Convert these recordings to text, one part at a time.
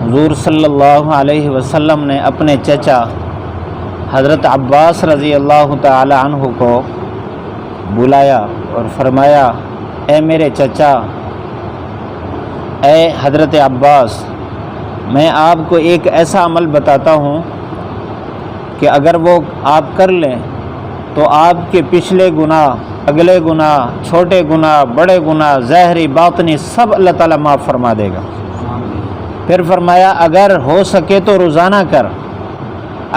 حضور صلی اللہ علیہ وسلم نے اپنے چچا حضرت عباس رضی اللہ تعالی عنہ کو بلایا اور فرمایا، اے میرے چچا، اے حضرت عباس، میں آپ کو ایک ایسا عمل بتاتا ہوں کہ اگر وہ آپ کر لیں تو آپ کے پچھلے گناہ، اگلے گناہ، چھوٹے گناہ، بڑے گناہ، ظاہری باطنی سب اللہ تعالیٰ معاف فرما دے گا۔ پھر فرمایا اگر ہو سکے تو روزانہ کر،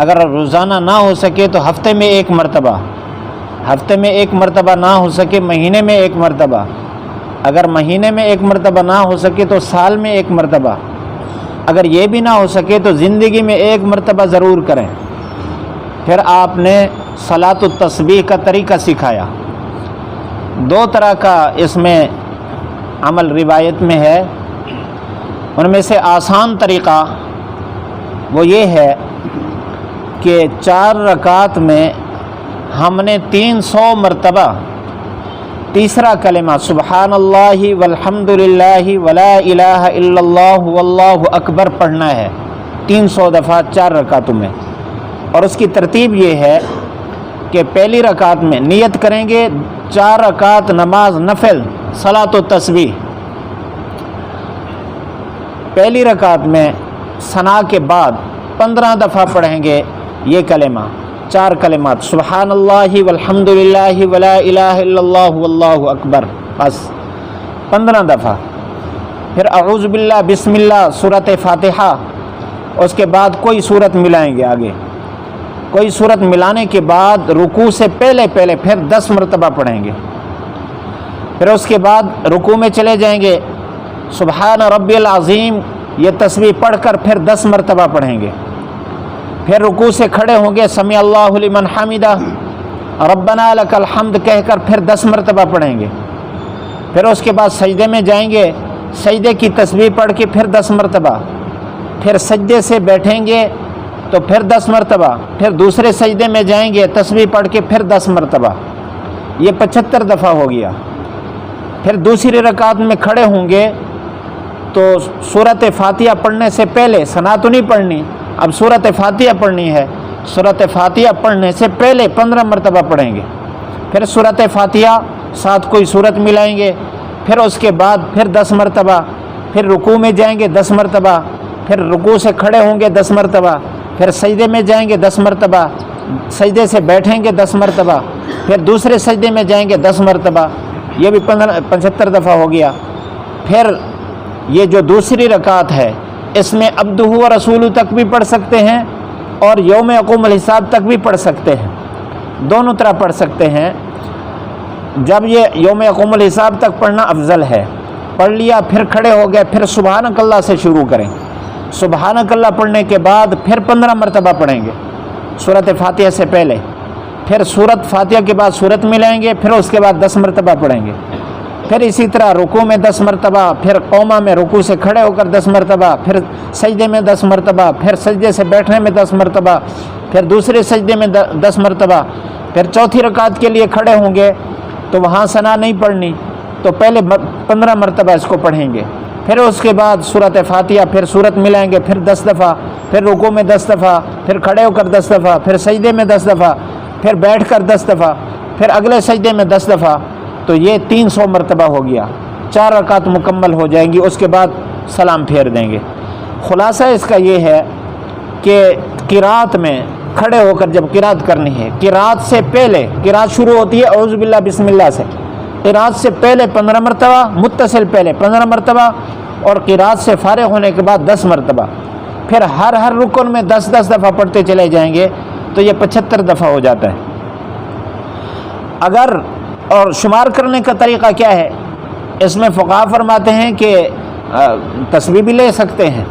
اگر روزانہ نہ ہو سکے تو ہفتے میں ایک مرتبہ، ہفتے میں ایک مرتبہ نہ ہو سکے مہینے میں ایک مرتبہ، اگر مہینے میں ایک مرتبہ نہ ہو سکے تو سال میں ایک مرتبہ، اگر یہ بھی نہ ہو سکے تو زندگی میں ایک مرتبہ ضرور کریں۔ پھر آپ نے صلاۃ التسبیح کا طریقہ سکھایا۔ دو طرح کا اس میں عمل روایت میں ہے، ان میں سے آسان طریقہ وہ یہ ہے کہ 4 رکعت میں ہم نے 300 مرتبہ تیسرا کلمہ سبحان اللہ والحمد للہ ولا الہ الا اللہ واللہ اکبر پڑھنا ہے 300 دفعہ 4 رکعتوں میں۔ اور اس کی ترتیب یہ ہے کہ پہلی رکعت میں نیت کریں گے 4 رکعت نماز نفل صلاۃ و تسبیح، پہلی رکعت میں ثنا کے بعد 15 دفعہ پڑھیں گے یہ کلمہ، 4 کلمات سبحان اللہ والحمد للہ ولا الہ الا اللہ واللہ اکبر، بس 15 دفعہ۔ پھر اعوذ باللہ بسم اللہ سورۃ فاتحہ، اس کے بعد کوئی سورت ملائیں گے، آگے کوئی سورت ملانے کے بعد رکوع سے پہلے پھر 10 مرتبہ پڑھیں گے۔ پھر اس کے بعد رکوع میں چلے جائیں گے سبحان ربی العظیم، یہ تسبیح پڑھ کر پھر 10 مرتبہ پڑھیں گے۔ پھر رکوع سے کھڑے ہوں گے سمیع اللہ لمن حمدہ ربنا لک الحمد کہہ کر پھر 10 مرتبہ پڑھیں گے۔ پھر اس کے بعد سجدے میں جائیں گے، سجدے کی تسبیح پڑھ کے پھر 10 مرتبہ، پھر سجدے سے بیٹھیں گے تو پھر 10 مرتبہ، پھر دوسرے سجدے میں جائیں گے تسبیح پڑھ کے پھر 10 مرتبہ، یہ 75 دفعہ ہو گیا۔ پھر دوسری رکعت میں کھڑے ہوں گے تو سورۃ فاتحہ پڑھنے سے پہلے ثنا تو نہیں پڑھنی، اب سورۃ فاتحہ پڑھنی ہے، سورۃ فاتحہ پڑھنے سے پہلے 15 مرتبہ پڑھیں گے۔ پھر سورۃ فاتحہ ساتھ کوئی سورت ملائیں گے، پھر اس کے بعد پھر 10 مرتبہ، پھر رکوع میں جائیں گے 10 مرتبہ، پھر رکوع سے کھڑے ہوں گے 10 مرتبہ، پھر سجدے میں جائیں گے 10 مرتبہ، سجدے سے بیٹھیں گے 10 مرتبہ، پھر دوسرے سجدے میں جائیں گے 10 مرتبہ، یہ بھی 75 دفعہ ہو گیا۔ پھر یہ جو دوسری رکعت ہے اس میں عبدہ و رسولہ تک بھی پڑھ سکتے ہیں اور یوم یقوم الحساب تک بھی پڑھ سکتے ہیں، دونوں طرح پڑھ سکتے ہیں۔ جب یہ یوم یقوم الحساب تک پڑھنا افضل ہے، پڑھ لیا پھر کھڑے ہو گئے، پھر سبحانک اللہ سے شروع کریں، سبحانک اللہ پڑھنے کے بعد پھر 15 مرتبہ پڑھیں گے سورۃ فاتحہ سے پہلے، پھر سورۃ فاتحہ کے بعد سورت ملائیں گے، پھر اس کے بعد 10 مرتبہ پڑھیں گے، پھر اسی طرح رکوع میں 10 مرتبہ، پھر قومہ میں رکوع سے کھڑے ہو کر 10 مرتبہ، پھر سجدے میں 10 مرتبہ، پھر سجدے سے بیٹھنے میں 10 مرتبہ، پھر دوسرے سجدے میں 10 مرتبہ، پھر چوتھی رکعت کے لیے کھڑے ہوں گے تو وہاں ثنا نہیں پڑھنی، تو پہلے 15 مرتبہ اس کو پڑھیں گے، پھر اس کے بعد سورۃ فاتحہ، پھر سورت ملائیں گے، پھر 10 دفعہ، پھر رکوع میں 10 دفعہ، پھر کھڑے ہو کر 10 دفعہ، پھر سجدے میں 10 دفعہ، پھر بیٹھ کر 10 دفعہ، پھر اگلے سجدے میں 10 دفعہ، تو یہ 300 مرتبہ ہو گیا، 4 رکعت مکمل ہو جائیں گی، اس کے بعد سلام پھیر دیں گے۔ خلاصہ اس کا یہ ہے کہ قرات میں کھڑے ہو کر جب قرات کرنی ہے، قرات سے پہلے، قرات شروع ہوتی ہے اعوذ باللہ بسم اللہ سے، قرات سے پہلے 15 مرتبہ، متصل پہلے 15 مرتبہ، اور قرات سے فارغ ہونے کے بعد 10 مرتبہ، پھر ہر رکن میں 10 دفعہ پڑھتے چلے جائیں گے تو یہ 75 دفعہ ہو جاتا ہے۔ اگر اور شمار کرنے کا طریقہ کیا ہے، اس میں فقہا فرماتے ہیں کہ تسبیح بھی لے سکتے ہیں،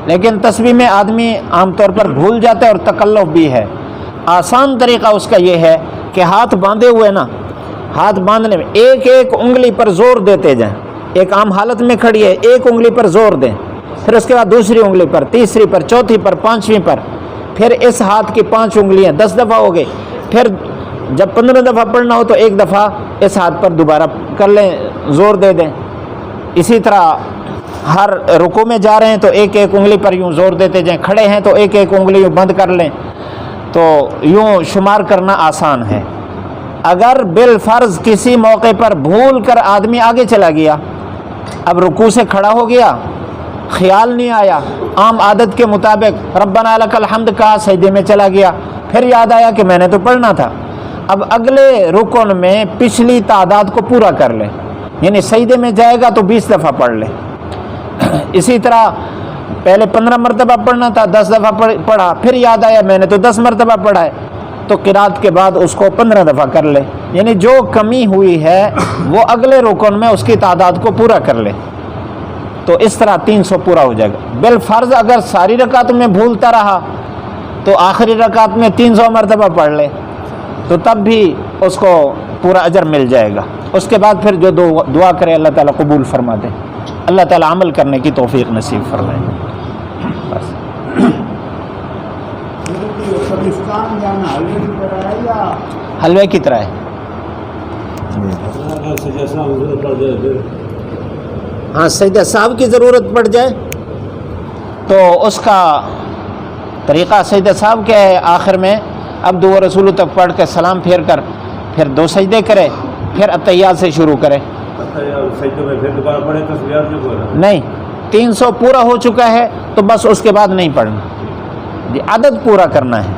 لیکن تسبیح میں آدمی عام طور پر بھول جاتا ہے اور تکلف بھی ہے۔ آسان طریقہ اس کا یہ ہے کہ ہاتھ باندھے ہوئے نا، ہاتھ باندھنے میں ایک انگلی پر زور دیتے جائیں، ایک عام حالت میں کھڑی ہے، ایک انگلی پر زور دیں، پھر اس کے بعد دوسری انگلی پر، تیسری پر، چوتھی پر، 5ویں پر، پھر اس ہاتھ کی 5 انگلیاں 10 دفعہ ہو گئی، پھر جب 15 دفعہ پڑھنا ہو تو 1 دفعہ اس ہاتھ پر دوبارہ کر لیں، زور دے دیں۔ اسی طرح ہر رکوع میں جا رہے ہیں تو ایک ایک انگلی پر یوں زور دیتے جائیں، کھڑے ہیں تو ایک ایک انگلی یوں بند کر لیں، تو یوں شمار کرنا آسان ہے۔ اگر بالفرض کسی موقع پر بھول کر آدمی آگے چلا گیا، اب رکوع سے کھڑا ہو گیا، خیال نہیں آیا، عام عادت کے مطابق ربنا لک الحمد کہا، سجدے میں چلا گیا، پھر یاد آیا کہ میں نے تو پڑھنا تھا، اب اگلے رکن میں پچھلی تعداد کو پورا کر لے، یعنی سجدے میں جائے گا تو 20 دفعہ پڑھ لے۔ اسی طرح پہلے 15 مرتبہ پڑھنا تھا، 10 دفعہ پڑھا، پھر یاد آیا میں نے تو 10 مرتبہ پڑھا ہے، تو قرات کے بعد اس کو 15 دفعہ کر لے، یعنی جو کمی ہوئی ہے وہ اگلے رکن میں اس کی تعداد کو پورا کر لے، تو اس طرح 300 پورا ہو جائے گا۔ بالفرض اگر ساری رکعت میں بھولتا رہا تو آخری رکعت میں 300 مرتبہ پڑھ لے، تو تب بھی اس کو پورا اجر مل جائے گا۔ اس کے بعد پھر جو دعا کرے اللہ تعالیٰ قبول فرما دے، اللہ تعالیٰ عمل کرنے کی توفیق نصیب فرمائے۔ بس پاکستان جانا حلوے کی طرح ہے یا حلوے کی طرح ہے؟ ہاں، سجدہ صاحب کی ضرورت پڑ جائے تو اس کا طریقہ سجدہ صاحب کیا ہے، آخر میں عبد و رسول تک پڑھ کے سلام پھیر کر پھر 2 سجدے کرے، پھر اتحیات سے شروع کرے۔ نہیں، 300 پورا ہو چکا ہے تو بس اس کے بعد نہیں پڑھنا، عدد پورا کرنا ہے۔